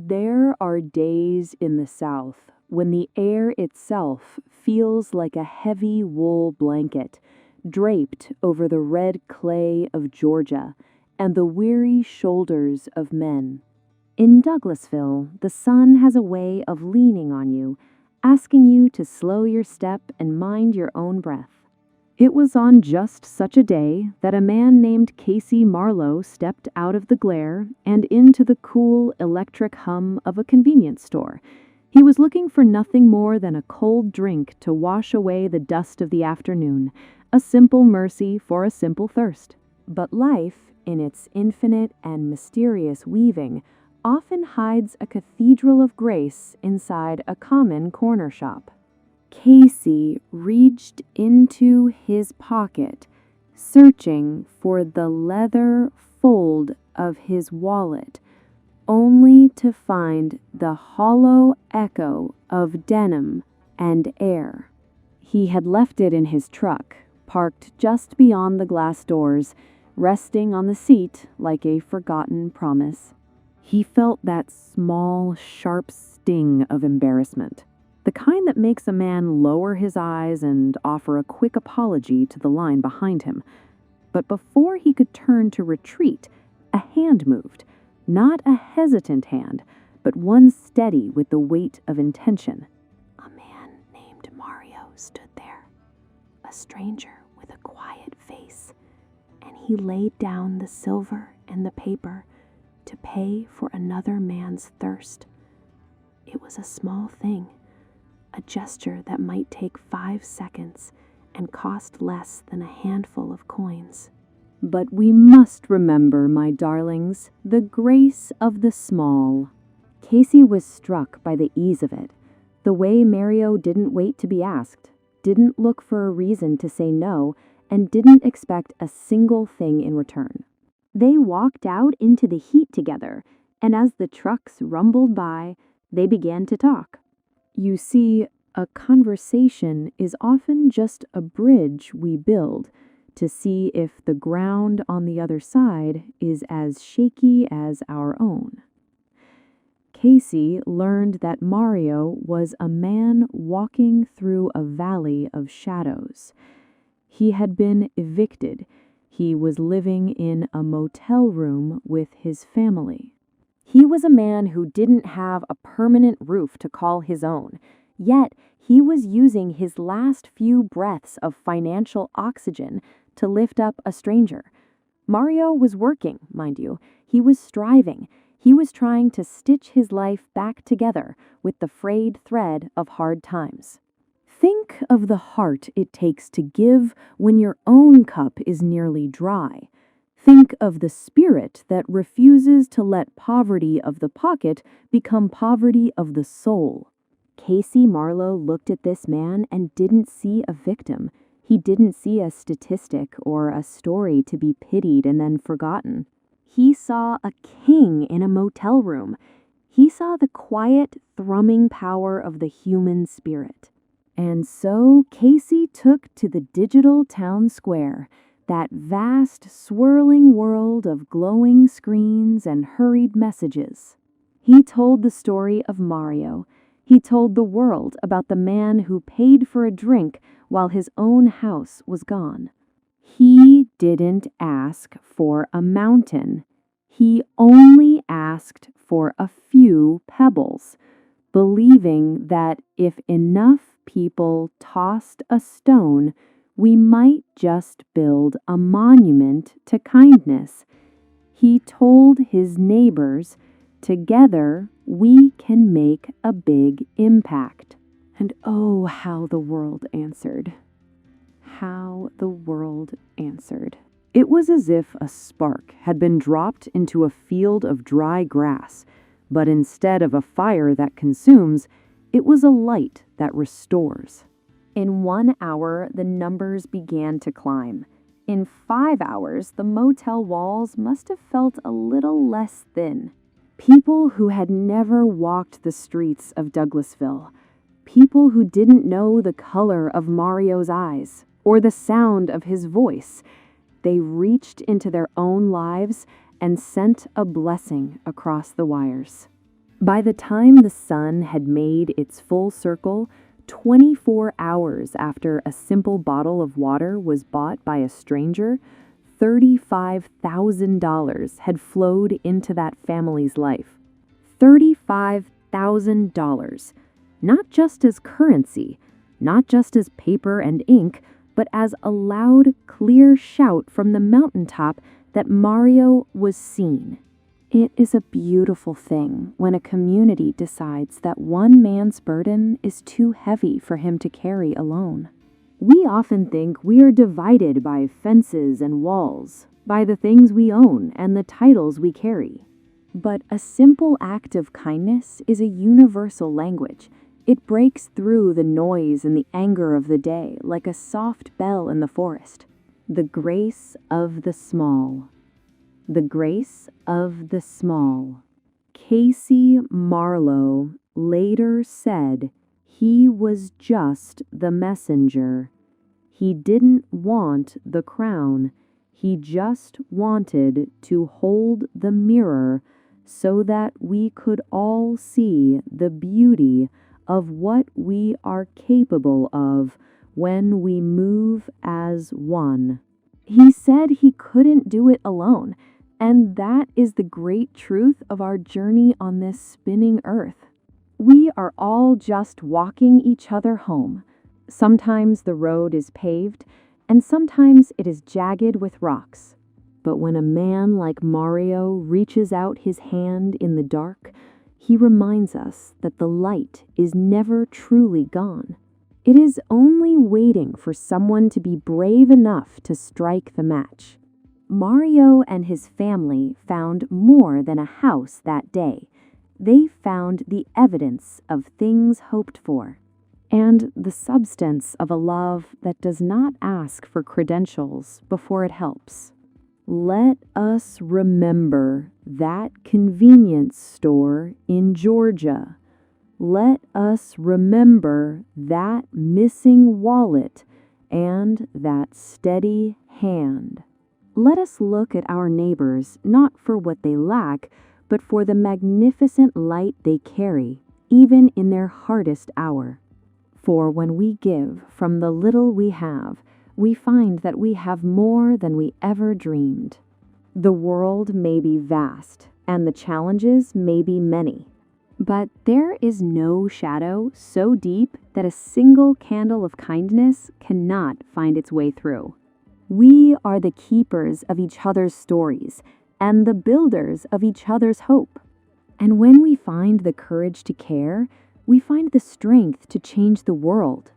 There are days in the South when the air itself feels like a heavy wool blanket draped over the red clay of Georgia and the weary shoulders of men. In Douglasville, the sun has a way of leaning on you, asking you to slow your step and mind your own breath. It was on just such a day that a man named Casey Marlow stepped out of the glare and into the cool electric hum of a convenience store. He was looking for nothing more than a cold drink to wash away the dust of the afternoon, a simple mercy for a simple thirst. But life, in its infinite and mysterious weaving, often hides a cathedral of grace inside a common corner shop. Casey reached into his pocket, searching for the leather fold of his wallet, only to find the hollow echo of denim and air. He had left it in his truck, parked just beyond the glass doors, resting on the seat like a forgotten promise. He felt that small, sharp sting of embarrassment. The kind that makes a man lower his eyes and offer a quick apology to the line behind him. But before he could turn to retreat, a hand moved. Not a hesitant hand, but one steady with the weight of intention. A man named Mario stood there, a stranger with a quiet face, and he laid down the silver and the paper to pay for another man's thirst. It was a small thing. A gesture that might take 5 seconds and cost less than a handful of coins. But we must remember, my darlings, the grace of the small. Casey was struck by the ease of it, the way Mario didn't wait to be asked, didn't look for a reason to say no, and didn't expect a single thing in return. They walked out into the heat together, and as the trucks rumbled by, they began to talk. You see, a conversation is often just a bridge we build to see if the ground on the other side is as shaky as our own. Casey learned that Mario was a man walking through a valley of shadows. He had been evicted. He was living in a motel room with his family. He was a man who didn't have a permanent roof to call his own, yet he was using his last few breaths of financial oxygen to lift up a stranger. Mario was working, mind you. He was striving. He was trying to stitch his life back together with the frayed thread of hard times. Think of the heart it takes to give when your own cup is nearly dry. Think of the spirit that refuses to let poverty of the pocket become poverty of the soul. Casey Marlow looked at this man and didn't see a victim. He didn't see a statistic or a story to be pitied and then forgotten. He saw a king in a motel room. He saw the quiet, thrumming power of the human spirit. And so Casey took to the digital town square, that vast, swirling world of glowing screens and hurried messages. He told the story of Mario. He told the world about the man who paid for a drink while his own house was gone. He didn't ask for a mountain. He only asked for a few pebbles, believing that if enough people tossed a stone, we might just build a monument to kindness. He told his neighbors, together we can make a big impact. And oh, how the world answered. How the world answered. It was as if a spark had been dropped into a field of dry grass, but instead of a fire that consumes, it was a light that restores. In 1 hour, the numbers began to climb. In 5 hours, the motel walls must have felt a little less thin. People who had never walked the streets of Douglasville. People who didn't know the color of Mario's eyes or the sound of his voice. They reached into their own lives and sent a blessing across the wires. By the time the sun had made its full circle, 24 hours after a simple bottle of water was bought by a stranger, $35,000 had flowed into that family's life. $35,000, not just as currency, not just as paper and ink, but as a loud, clear shout from the mountaintop that Mario was seen. It is a beautiful thing when a community decides that one man's burden is too heavy for him to carry alone. We often think we are divided by fences and walls, by the things we own and the titles we carry. But a simple act of kindness is a universal language. It breaks through the noise and the anger of the day like a soft bell in the forest. The grace of the small. The grace of the small. Casey Marlow later said he was just the messenger. He didn't want the crown. He just wanted to hold the mirror so that we could all see the beauty of what we are capable of when we move as one. He said he couldn't do it alone, and that is the great truth of our journey on this spinning earth. We are all just walking each other home. Sometimes the road is paved, and sometimes it is jagged with rocks. But when a man like Mario reaches out his hand in the dark, he reminds us that the light is never truly gone. It is only waiting for someone to be brave enough to strike the match. Mario and his family found more than a house that day. They found the evidence of things hoped for, and the substance of a love that does not ask for credentials before it helps. Let us remember that convenience store in Georgia. Let us remember that missing wallet and that steady hand. Let us look at our neighbors not for what they lack, but for the magnificent light they carry, even in their hardest hour. For when we give from the little we have, we find that we have more than we ever dreamed. The world may be vast, and the challenges may be many, but there is no shadow so deep that a single candle of kindness cannot find its way through. We are the keepers of each other's stories and the builders of each other's hope. And when we find the courage to care, we find the strength to change the world.